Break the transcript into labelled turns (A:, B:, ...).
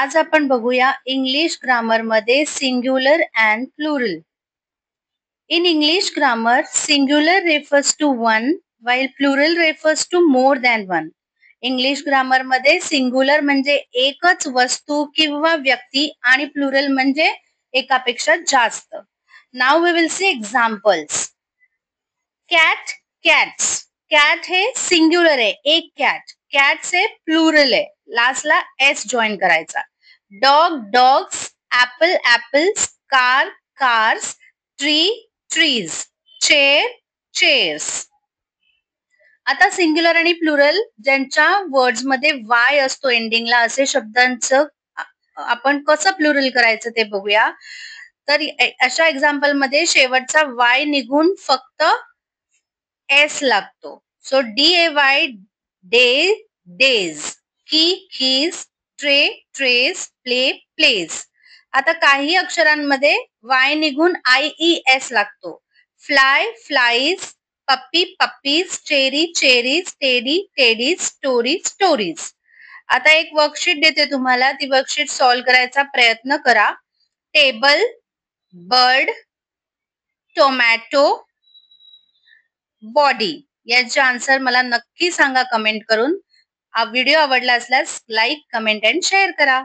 A: आज आपण बघूया इंग्लिश ग्रामर मध्ये singular and plural. In English grammar, singular refers to one while plural refers to more than one. English grammar मध्ये singular म्हणजे एकच वस्तू किंवा व्यक्ती आणि प्लुरल म्हणजे एकापेक्षा जास्त. Now we will see examples. Cat, cats. Cat हे सिंग्युलर आहे, एक कॅट. कॅट्स हे प्लुरल आहे, लास्टला एस जॉईन करायचा. Dog, dogs. Apple, apples. Car, cars. Tree, trees. Chair, chairs. आता सिंग्युलर आणि प्लुरल ज्यांच्या वर्ड्स मध्ये वाय असतो एंडिंगला असे शब्दांचं आपण कसं प्लुरल करायचं ते बघूया. तर अशा एक्झाम्पल मध्ये शेवटचा वाय निघून फक्त एस लागतो. So DAY, day, days. Key, keys. Tray, trays. Play, plays. आता काही अक्षरांमध्ये वाय निघून IES लागतो. Fly, flies. Puppy, puppies. Cherry, cherries. Teddy, teddies. Story, stories. आता एक वर्कशीट देते तुम्हाला, ती वर्कशीट सॉल्व्ह करायचा प्रयत्न करा. Table, bird, tomato, body. याचे आन्सर मला नक्की सांगा कमेंट करून. हा व्हिडिओ आवडला असल्यास लाईक, कमेंट अँड शेअर करा.